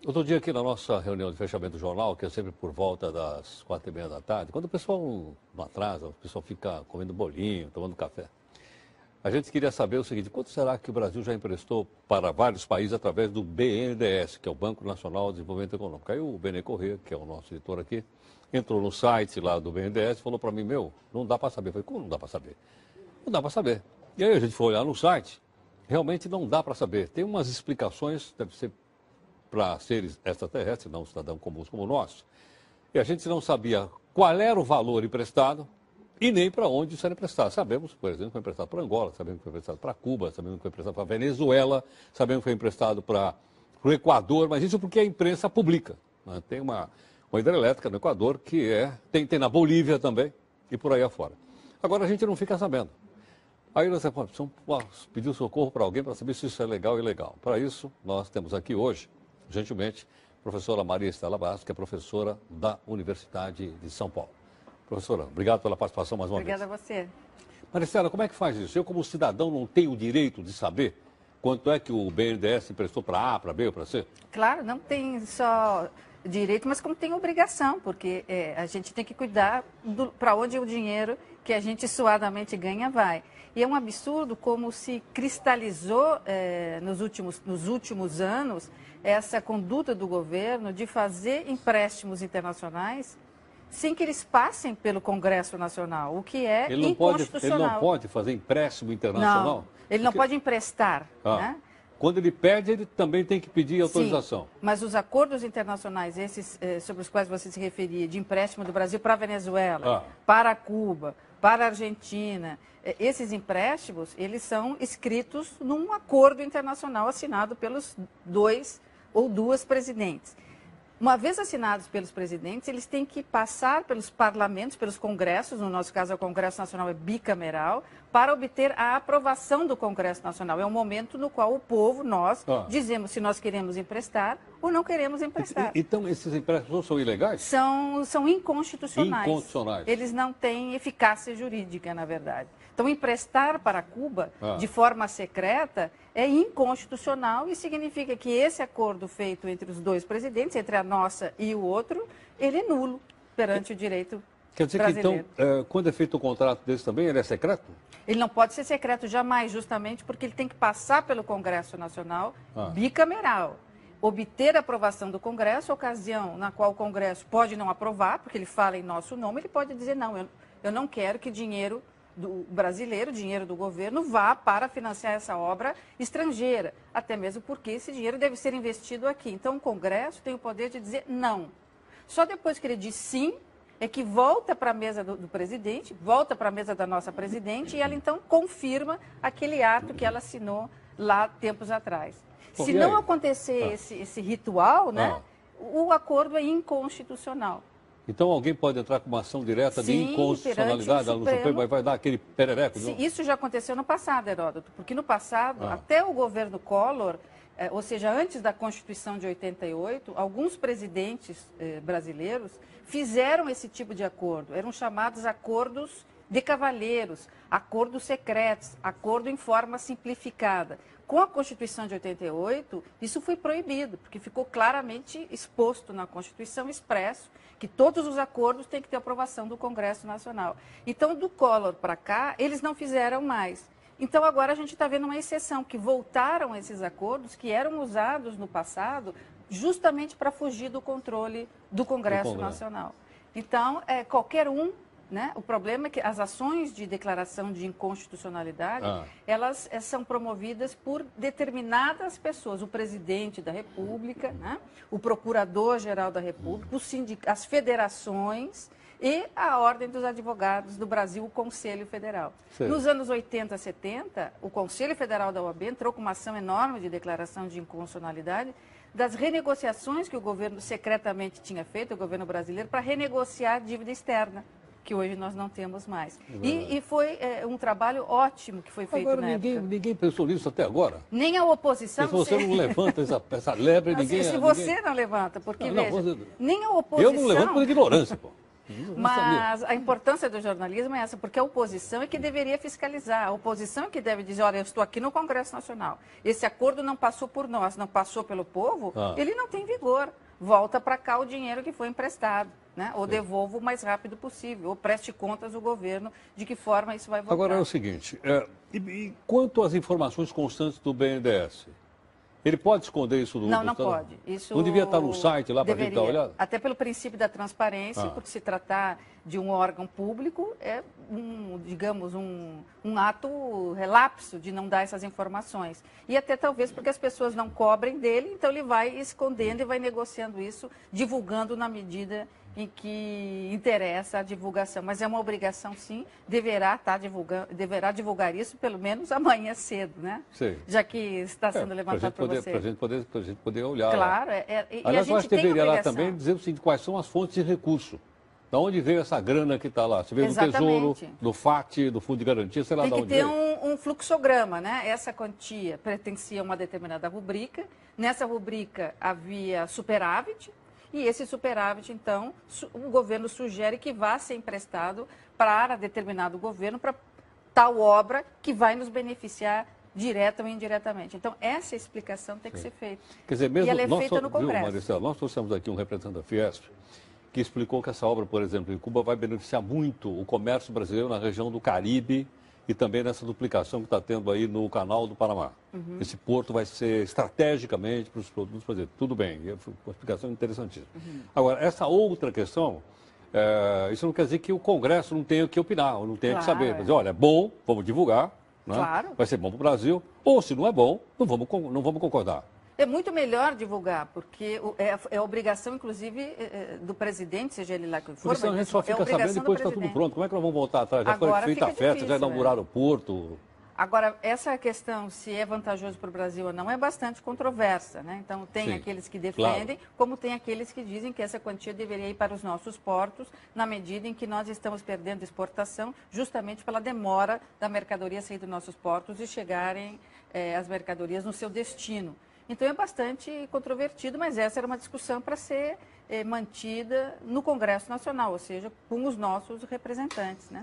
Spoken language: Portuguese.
Outro dia aqui na nossa reunião de fechamento do jornal, que é sempre por volta das 4h30 da tarde, quando o pessoal não atrasa, o pessoal fica comendo bolinho, tomando café, a gente queria saber o seguinte: quanto será que o Brasil já emprestou para vários países através do BNDES, que é o Banco Nacional de Desenvolvimento Econômico? Aí o Benê Corrêa, que é o nosso editor aqui, entrou no site lá do BNDES e falou para mim: não dá para saber. Eu falei: como não dá para saber? Não dá para saber. E aí a gente foi olhar no site, realmente não dá para saber. Tem umas explicações, deve ser para seres extraterrestres, não cidadãos comuns como nós. E a gente não sabia qual era o valor emprestado e nem para onde isso era emprestado. Sabemos, por exemplo, que foi emprestado para Angola, sabemos que foi emprestado para Cuba, sabemos que foi emprestado para Venezuela, sabemos que foi emprestado para o Equador, mas isso porque a imprensa publica. Né? Tem uma hidrelétrica no Equador que tem na Bolívia também e por aí afora. Agora a gente não fica sabendo. Aí nós precisamos pedir socorro para alguém para saber se isso é legal ou ilegal. Para isso, nós temos aqui hoje, gentilmente, a professora Maria Estela Bastos, que é professora da Universidade de São Paulo. Professora, obrigado pela participação mais uma vez. Obrigada a você. Maria Estela, como é que faz isso? Eu, como cidadão, não tenho o direito de saber quanto é que o BNDES emprestou para A, para B ou para C? Claro, não tem só direito, mas como tem obrigação, porque a gente tem que cuidar para onde o dinheiro que a gente suadamente ganha vai. E é um absurdo como se cristalizou nos últimos anos essa conduta do governo de fazer empréstimos internacionais sem que eles passem pelo Congresso Nacional, o que é inconstitucional. Ele não pode fazer empréstimo internacional? Não, ele não pode emprestar, né? Quando ele pede, ele também tem que pedir autorização. Sim, mas os acordos internacionais, esses sobre os quais você se referia, de empréstimo do Brasil para a Venezuela, para Cuba, para a Argentina, esses empréstimos, eles são escritos num acordo internacional assinado pelos dois ou duas presidentes. Uma vez assinados pelos presidentes, eles têm que passar pelos parlamentos, pelos congressos, no nosso caso o Congresso Nacional é bicameral, para obter a aprovação do Congresso Nacional. É um momento no qual o povo, nós, dizemos se nós queremos emprestar ou não queremos emprestar. Então esses empréstimos são ilegais? São inconstitucionais. Inconstitucionais. Eles não têm eficácia jurídica, na verdade. Então, emprestar para Cuba de forma secreta é inconstitucional e significa que esse acordo feito entre os dois presidentes, entre a nossa e o outro, ele é nulo perante o direito Quer dizer brasileiro. que, então, quando é feito um contrato desse também, ele é secreto? Ele não pode ser secreto jamais, justamente porque ele tem que passar pelo Congresso Nacional bicameral. Obter a aprovação do Congresso, ocasião na qual o Congresso pode não aprovar, porque ele fala em nosso nome, ele pode dizer, não, eu não quero que dinheiro do brasileiro, dinheiro do governo, vá para financiar essa obra estrangeira, até mesmo porque esse dinheiro deve ser investido aqui. Então, o Congresso tem o poder de dizer não. Só depois que ele diz sim, é que volta para a mesa do presidente, volta para a mesa da nossa presidente, e ela então confirma aquele ato que ela assinou lá tempos atrás. Bom, se não acontecer esse ritual, né, o acordo é inconstitucional. Então alguém pode entrar com uma ação direta de inconstitucionalidade no Supremo e vai dar aquele perereco? Sim, isso já aconteceu no passado, Heródoto, porque no passado, até o governo Collor, ou seja, antes da Constituição de 88, alguns presidentes brasileiros fizeram esse tipo de acordo. Eram chamados acordos de cavalheiros, acordos secretos, acordo em forma simplificada. Com a Constituição de 88, isso foi proibido, porque ficou claramente exposto na Constituição, expresso, que todos os acordos têm que ter aprovação do Congresso Nacional. Então, do Collor para cá, eles não fizeram mais. Então, agora a gente está vendo uma exceção, que voltaram esses acordos que eram usados no passado justamente para fugir do controle do Congresso Nacional. Então, qualquer um... né? O problema é que as ações de declaração de inconstitucionalidade, elas são promovidas por determinadas pessoas, o presidente da República, né? O procurador-geral da República, as federações e a Ordem dos Advogados do Brasil, o Conselho Federal. Sim. Nos anos 80, 70, o Conselho Federal da OAB entrou com uma ação enorme de declaração de inconstitucionalidade das renegociações que o governo secretamente tinha feito, o governo brasileiro, para renegociar a dívida externa, que hoje nós não temos mais. E foi um trabalho ótimo que foi feito agora, na época. Ninguém pensou nisso até agora. Nem a oposição... Se você não levanta essa lebre, ninguém... Se você não levanta, porque, não, veja, nem a oposição... Eu não levanto por ignorância, pô. Mas a importância do jornalismo é essa, porque a oposição é que deveria fiscalizar. A oposição é que deve dizer, olha, eu estou aqui no Congresso Nacional. Esse acordo não passou por nós, não passou pelo povo, ele não tem vigor. Volta para cá o dinheiro que foi emprestado, né? Ou devolva o mais rápido possível, ou preste contas ao governo de que forma isso vai voltar. Agora é o seguinte, e quanto às informações constantes do BNDES? Ele pode esconder isso do... Não pode. Isso não devia estar no site lá para a gente dar uma olhada? Até pelo princípio da transparência, por se tratar de um órgão público, é digamos, um ato relapso de não dar essas informações. E até talvez porque as pessoas não cobrem dele, então ele vai escondendo e vai negociando isso, divulgando na medida em que interessa a divulgação. Mas é uma obrigação, sim, deverá divulgar isso pelo menos amanhã cedo, né? Sim. Já que está sendo levantado por você. Para a gente poder olhar. Claro. Aliás, eu acho que deveria lá também dizer o seguinte, quais são as fontes de recurso. Da onde veio essa grana que está lá? Se veio do Tesouro, do FAT, do Fundo de Garantia, sei lá de onde veio. Tem que ter um fluxograma, né? Essa quantia pertencia a uma determinada rubrica. Nessa rubrica havia superávit. E esse superávit, então, o governo sugere que vá ser emprestado para determinado governo, para tal obra que vai nos beneficiar direta ou indiretamente. Então, essa explicação tem que ser feita. Quer dizer, mesmo e ela é feita no Congresso. Maricela, nós trouxemos aqui um representante da Fiesp que explicou que essa obra, por exemplo, em Cuba vai beneficiar muito o comércio brasileiro na região do Caribe e também nessa duplicação que está tendo aí no Canal do Panamá. Esse porto vai ser estrategicamente para os produtos brasileiros. Tudo bem, é uma explicação interessantíssima. Agora, essa outra questão, isso não quer dizer que o Congresso não tenha que opinar, ou não tenha que saber. Mas, olha, é bom, vamos divulgar, né? Vai ser bom para o Brasil, ou se não é bom, não vamos concordar. É muito melhor divulgar, porque é obrigação, inclusive, do presidente, seja ele lá que for. Porque senão a gente só fica sabendo depois que está tudo pronto. Como é que nós vamos voltar atrás? Já foi feita a festa, já inauguraram o porto. Agora, essa questão, se é vantajoso para o Brasil ou não, é bastante controversa, né? Então, tem aqueles que defendem, como tem aqueles que dizem que essa quantia deveria ir para os nossos portos, na medida em que nós estamos perdendo exportação, justamente pela demora da mercadoria sair dos nossos portos e chegarem as mercadorias no seu destino. Então, é bastante controvertido, mas essa era uma discussão para ser mantida no Congresso Nacional, ou seja, com os nossos representantes, né?